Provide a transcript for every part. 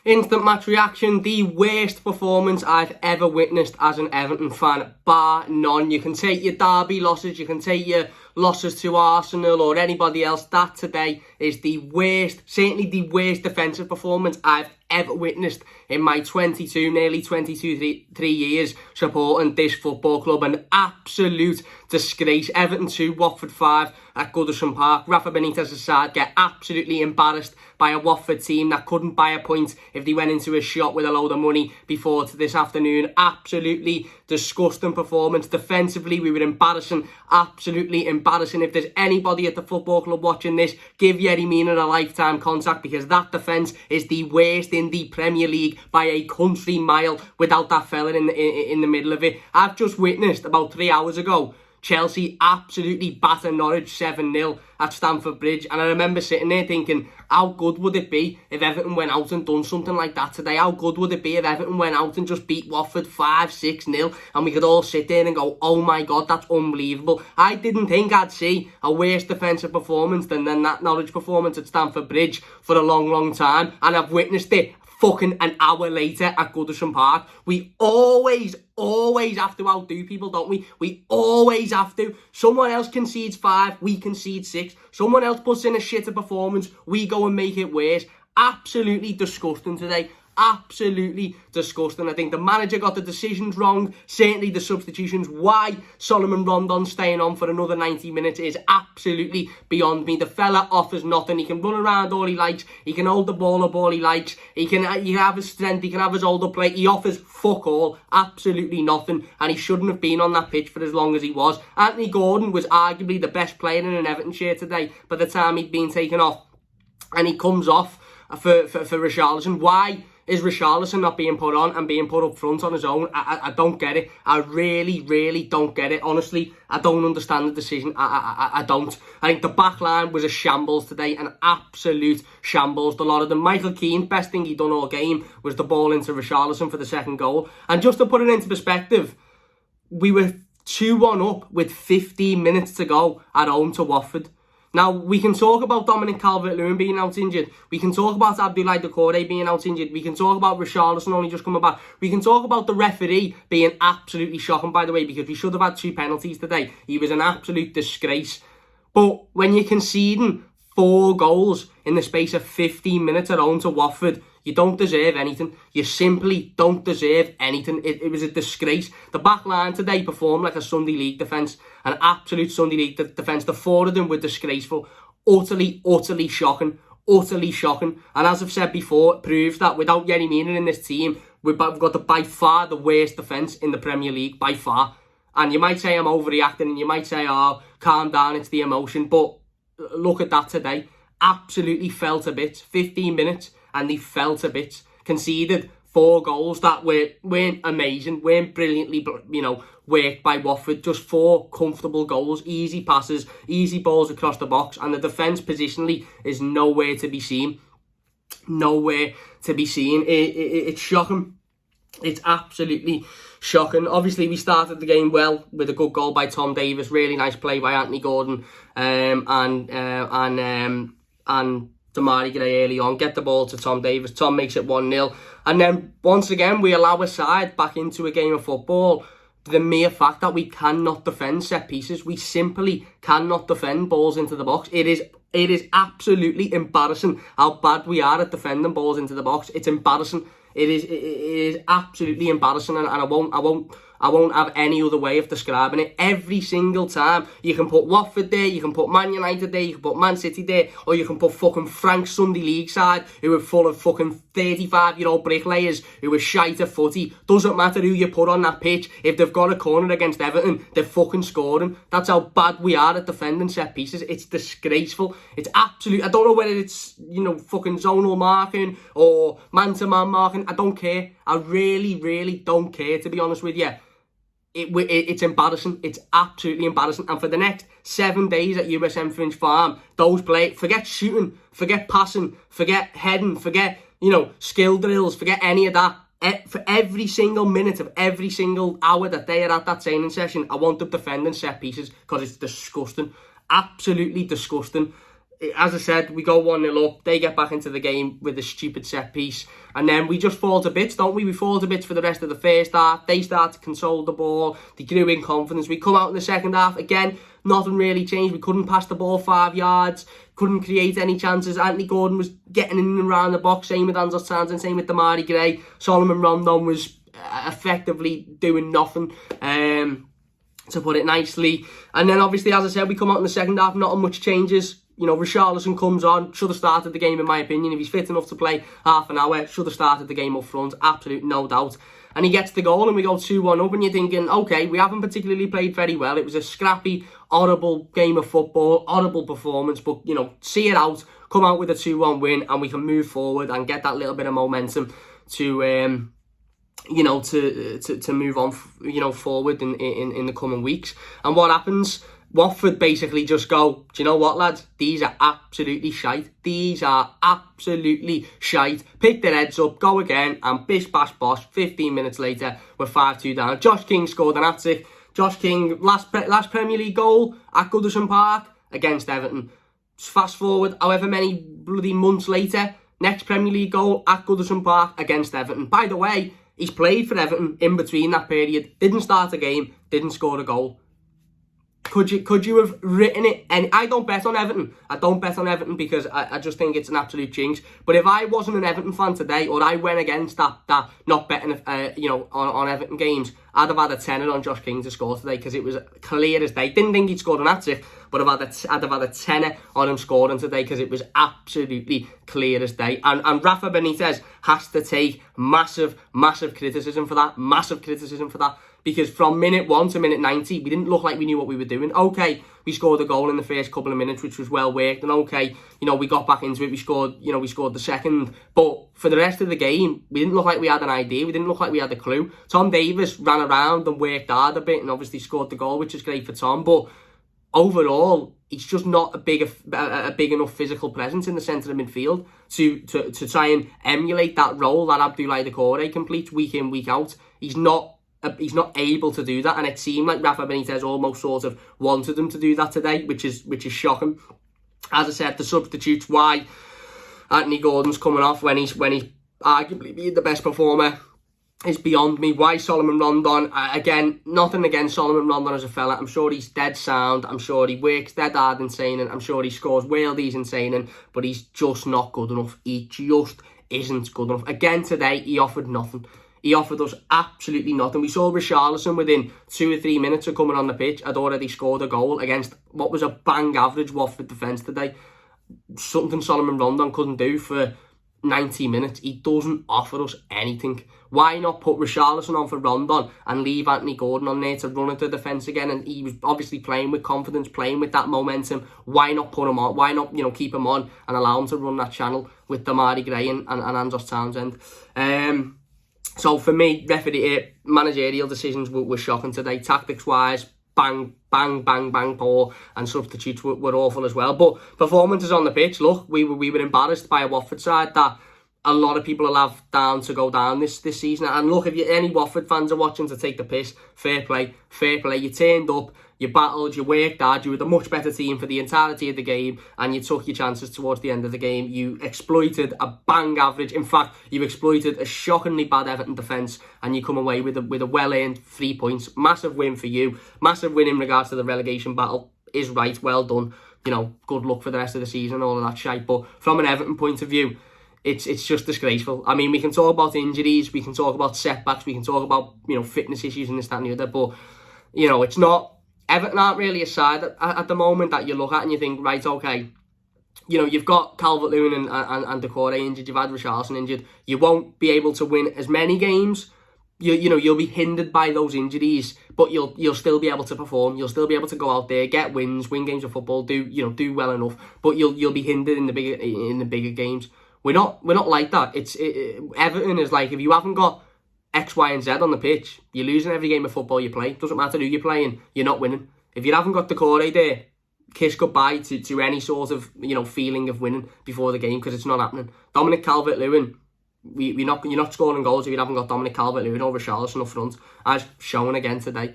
Instant match reaction, the worst performance I've ever witnessed as an Everton fan, bar none. You can take your derby losses, you can take your losses to Arsenal or anybody else. That today is the worst, certainly the worst defensive performance I've ever witnessed in my nearly 3 years supporting this football club. An absolute disgrace. Everton 2, Watford 5 at Goodison Park. Rafa Benitez's side get absolutely embarrassed by a Watford team that couldn't buy a point if they went into a shop with a load of money before to this afternoon. Absolutely disgusting performance. Defensively, we were embarrassing. Absolutely embarrassing. If there's anybody at the football club watching this, give Yerry Mina a lifetime contract, because that defence is the worst in the Premier League by a country mile without that fella in the middle of it. I've just witnessed about 3 hours ago Chelsea absolutely batter Norwich 7-0 at Stamford Bridge, and I remember sitting there thinking, how good would it be if Everton went out and done something like that today? How good would it be if Everton went out and just beat Watford 5-6-0 and we could all sit there and go, oh my God, that's unbelievable. I didn't think I'd see a worse defensive performance than that Norwich performance at Stamford Bridge for a long time, and I've witnessed it fucking an hour later at Goodison Park. We always have to outdo people, don't we? We always have to. Someone else concedes 5, we concede 6. Someone else puts in a shitter performance, we go and make it worse. Absolutely disgusting today. Absolutely disgusting. I think the manager got the decisions wrong. Certainly the substitutions. Why Solomon Rondon staying on for another 90 minutes is absolutely beyond me. The fella offers nothing. He can run around all he likes. He can hold the ball up all he likes. He can have his strength. He can have his hold up play. He offers fuck all. Absolutely nothing. And he shouldn't have been on that pitch for as long as he was. Anthony Gordon was arguably the best player in an Everton shirt today by the time he'd been taken off. And he comes off for Richarlison. Why is Richarlison not being put on and being put up front on his own? I don't get it. I really don't get it. Honestly, I don't understand the decision. I don't. I think the back line was a shambles today, an absolute shambles. The lot of them. Michael Keane, best thing he done all game was the ball into Richarlison for the second goal. And just to put it into perspective, we were 2-1 up with 15 minutes to go at home to Watford. Now, we can talk about Dominic Calvert-Lewin being out injured. We can talk about Abdoulaye Doucouré being out injured. We can talk about Richarlison only just coming back. We can talk about the referee being absolutely shocking, by the way, because we should have had 2 penalties today. He was an absolute disgrace. But when you're conceding 4 goals in the space of 15 minutes at home to Watford, you don't deserve anything. You simply don't deserve anything. It was a disgrace. The back line today performed like a Sunday League defence. An absolute Sunday League defence. The 4 of them were disgraceful. Utterly shocking. Utterly shocking. And as I've said before, it proves that without Yerry Mina in this team, we've got by far the worst defence in the Premier League. By far. And you might say I'm overreacting, and you might say, oh, calm down, it's the emotion. But look at that today. Absolutely fell to bits. 15 minutes. And they fell to bits. Conceded 4 goals that weren't amazing, weren't brilliantly, worked by Watford. Just 4 comfortable goals, easy passes, easy balls across the box, and the defence positionally is nowhere to be seen. Nowhere to be seen. It's shocking. It's absolutely shocking. Obviously, we started the game well with a good goal by Tom Davies. Really nice play by Anthony Gordon and Damari Gray early on. Get the ball to Tom Davies. Tom makes it 1-0. And then, once again, we allow a side back into a game of football. The mere fact that we cannot defend set pieces. We simply cannot defend balls into the box. It is absolutely embarrassing how bad we are at defending balls into the box. It's embarrassing. It is absolutely embarrassing, and I won't have any other way of describing it. Every single time, you can put Watford there, you can put Man United there, you can put Man City there, or you can put fucking Frank's Sunday League side, who are full of fucking 35-year-old bricklayers who are shite at footy. Doesn't matter who you put on that pitch. If they've got a corner against Everton, they're fucking scoring. That's how bad we are at defending set pieces. It's disgraceful. It's absolute. I don't know whether it's, fucking zonal marking or man-to-man marking. I don't care. I really don't care, to be honest with you. It's embarrassing. It's absolutely embarrassing. And for the next 7 days at USM Fringe Farm, those play, forget shooting, forget passing, forget heading, forget, skill drills, forget any of that. For every single minute of every single hour that they are at that training session, I want them defending set pieces, because it's disgusting. Absolutely disgusting. as I said, we go 1-0 up. They get back into the game with a stupid set piece. And then we just fall to bits, don't we? We fall to bits for the rest of the first half. They start to control the ball. They grew in confidence. We come out in the second half. Again, nothing really changed. We couldn't pass the ball 5 yards. Couldn't create any chances. Anthony Gordon was getting in and around the box. Same with Andros Townsend. Same with Damari Gray. Solomon Rondon was effectively doing nothing, to put it nicely. And then obviously, as I said, we come out in the second half. Not much changes. You know, Richarlison comes on, should have started the game in my opinion. If he's fit enough to play half an hour, should have started the game up front, absolute no doubt. And he gets the goal and we go 2-1 up and you're thinking, okay, we haven't particularly played very well. It was a scrappy, horrible game of football, horrible performance, but, you know, see it out, come out with a 2-1 win and we can move forward and get that little bit of momentum to, you know, to move on, you know, forward in the coming weeks. And what happens? Watford basically just go, do you know what, lads? These are absolutely shite. These are absolutely shite. Pick their heads up, go again, and bish, bash, bosh. 15 minutes later, we're 5-2 down. Josh King scored an hat-trick. Josh King, last Premier League goal at Goodison Park against Everton. Fast forward, however many bloody months later, next Premier League goal at Goodison Park against Everton. By the way, he's played for Everton in between that period. Didn't start a game, didn't score a goal. Could you have written it? And I don't bet on Everton. I don't bet on Everton because I just think it's an absolute jinx. But if I wasn't an Everton fan today, or I went against that not betting, you know, on Everton games, I'd have had a tenner on Josh King to score today because it was clear as day. Didn't think he'd scored an hat-trick, but I'd have had a tenner on him scoring today because it was absolutely clear as day. And Rafa Benitez has to take massive criticism for that. Massive criticism for that. Because from minute 1 to minute 90, we didn't look like we knew what we were doing. Okay, we scored a goal in the first couple of minutes, which was well worked. And okay, you know, we got back into it. We scored the second. But for the rest of the game, we didn't look like we had an idea. We didn't look like we had a clue. Tom Davies ran around and worked hard a bit and obviously scored the goal, which is great for Tom. But overall, he's just not a big enough physical presence in the centre of midfield to try and emulate that role that Abdoulaye Doucouré completes week in, week out. He's not able to do that, and it seemed like Rafa Benitez almost sort of wanted him to do that today, which is shocking. As I said, the substitutes, why Anthony Gordon's coming off when he's arguably being the best performer is beyond me. Why Solomon Rondon? Again, nothing against Solomon Rondon as a fella. I'm sure he's dead sound. I'm sure he works dead hard in training. I'm sure he scores worldies in training, but he's just not good enough. He just isn't good enough. Again today, he offered nothing. He offered us absolutely nothing. We saw Richarlison within 2 or 3 minutes of coming on the pitch had already scored a goal against what was a bang average Watford defence today. Something Solomon Rondon couldn't do for 90 minutes. He doesn't offer us anything. Why not put Richarlison on for Rondon and leave Anthony Gordon on there to run into defence again? And he was obviously playing with confidence, playing with that momentum. Why not put him on? Why not, you know, keep him on and allow him to run that channel with Damari Gray and Andros Townsend? So for me, managerial decisions were shocking today. Tactics-wise, bang, poor, and substitutes were awful as well. But performances on the pitch, look, we were embarrassed by a Watford side that a lot of people will have down to go down this season. And look, if any Watford fans are watching to take the piss, fair play. You turned up, you battled, you worked hard, you were the much better team for the entirety of the game, and you took your chances towards the end of the game. You exploited a bang average. In fact, you exploited a shockingly bad Everton defence, and you come away with a well-earned 3 points. Massive win for you. Massive win in regards to the relegation battle. Is right, well done. You know, good luck for the rest of the season, all of that shite. But from an Everton point of view, it's just disgraceful. I mean, we can talk about injuries, we can talk about setbacks, we can talk about, you know, fitness issues and this, that and the other, but, you know, it's not... Everton aren't really a side at the moment that you look at and you think, right, okay, you know, you've got Calvert-Lewin and Doucouré injured, you've had Richarlison injured, you won't be able to win as many games. You know, you'll be hindered by those injuries, but you'll still be able to perform. You'll still be able to go out there, get wins, win games of football, do well enough, but you'll be hindered in the bigger games. We're not like that. Everton is like, if you haven't got X, Y, and Z on the pitch, you're losing every game of football you play. Doesn't matter who you're playing, you're not winning. If you haven't got Doucouré there, kiss goodbye to any sort of, you know, feeling of winning before the game, because it's not happening. Dominic Calvert-Lewin, you're not scoring goals if you haven't got Dominic Calvert-Lewin or Richarlison up front, as shown again today.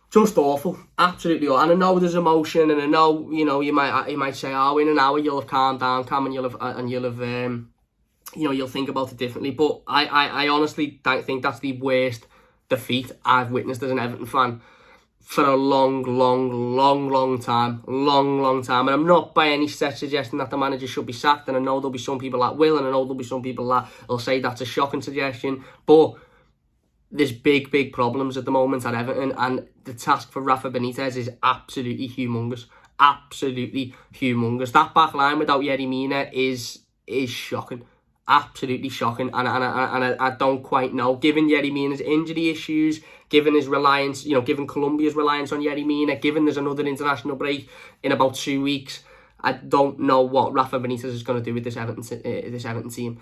Just awful, absolutely awful. And I know there's emotion, and I know, you know, you might say, oh, in an hour you'll have calmed down, Cam, and you'll have you know, you'll think about it differently. But I honestly don't think that's the worst defeat I've witnessed as an Everton fan for a long time. And I'm not by any stretch suggesting that the manager should be sacked, and I know there'll be some people that will, and I know there'll be some people that will say that's a shocking suggestion, but there's big problems at the moment at Everton, and the task for Rafa Benitez is absolutely humongous. Absolutely humongous. That back line without Yerry Mina is shocking. Absolutely shocking. And I don't quite know. Given Yerry Mina's injury issues, given his reliance, you know, given Colombia's reliance on Yerry Mina, given there's another international break in about 2 weeks, I don't know what Rafa Benitez is going to do with this Everton team.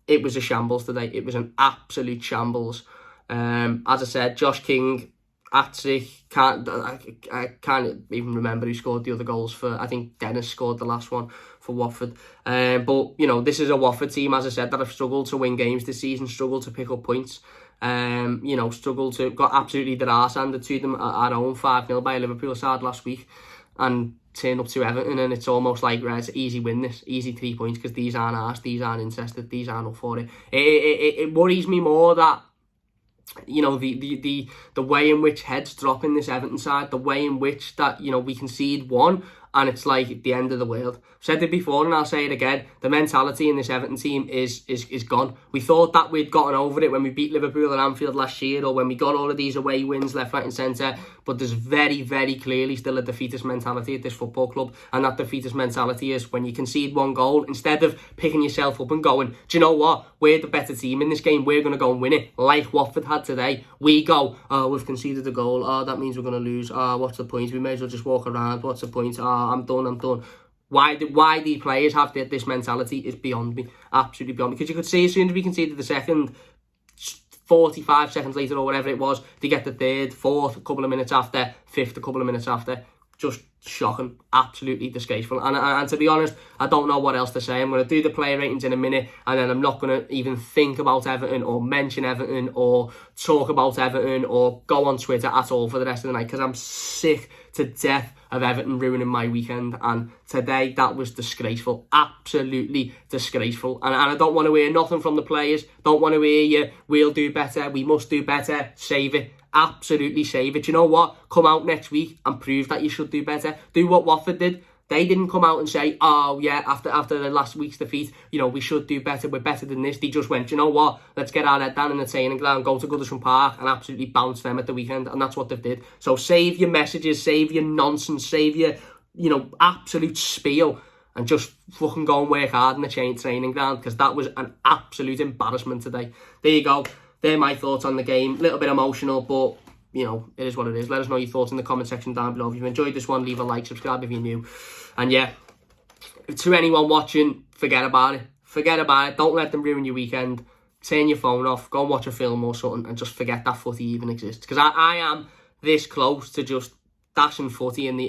It was a shambles today. It was an absolute shambles. As I said, Josh King, I can't even remember who scored the other goals for. I think Dennis scored the last one for Watford. But, you know, this is a Watford team, as I said, that have struggled to win games this season, struggled to pick up points. You know, got absolutely their arse handed to them at home, 5-0 by a Liverpool side last week. And turn up to Everton, and it's almost like, right, it's an easy win, this easy 3 points, because these aren't asked, these aren't interested, these aren't up for it. It worries me more that, you know, the way in which heads drop in this Everton side, the way in which that, you know, we concede one and it's like the end of the world. I've said it before and I'll say it again. The mentality in this Everton team is gone. We thought that we'd gotten over it when we beat Liverpool at Anfield last year, or when we got all of these away wins left, right and centre. But there's very clearly still a defeatist mentality at this football club. And that defeatist mentality is when you concede one goal, instead of picking yourself up and going, do you know what? We're the better team in this game. We're going to go and win it. Like Watford had today. We go, oh, we've conceded a goal. Oh, that means we're going to lose. Oh, what's the point? We may as well just walk around. What's the point? Oh, I'm done. Why these players have this mentality is beyond me. Absolutely beyond me. Because you could see as soon as we conceded the second, 45 seconds later or whatever it was, they get the third, fourth a couple of minutes after, fifth a couple of minutes after. Just shocking. Absolutely disgraceful. And to be honest, I don't know what else to say. I'm going to do the player ratings in a minute, and then I'm not going to even think about Everton or mention Everton or talk about Everton or go on Twitter at all for the rest of the night, because I'm sick to death of Everton ruining my weekend. And today, that was disgraceful. Absolutely disgraceful. And I don't want to hear nothing from the players. Don't want to hear you, we'll do better, we must do better. Save it. Absolutely save it. You know what? Come out next week and prove that you should do better. Do what Watford did. They didn't come out and say, oh yeah, after the last week's defeat, you know, we should do better, we're better than this. They just went, you know what, let's get our head down in the training ground, go to Goodison Park and absolutely bounce them at the weekend. And that's what they did. So save your messages, save your nonsense, save your, you know, absolute spiel, and just fucking go and work hard in the training ground, because that was an absolute embarrassment today. There you go. They're my thoughts on the game. A little bit emotional, but, you know, it is what it is. Let us know your thoughts in the comment section down below. If you've enjoyed this one, leave a like, subscribe if you're new. And yeah, to anyone watching, forget about it. Forget about it. Don't let them ruin your weekend. Turn your phone off. Go and watch a film or something, and just forget that footy even exists. Because I am this close to just dashing footy in the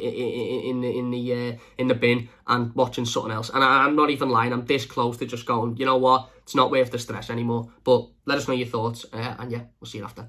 bin and watching something else. And I'm not even lying. I'm this close to just going, you know what? It's not worth the stress anymore. But let us know your thoughts. And yeah, we'll see you after.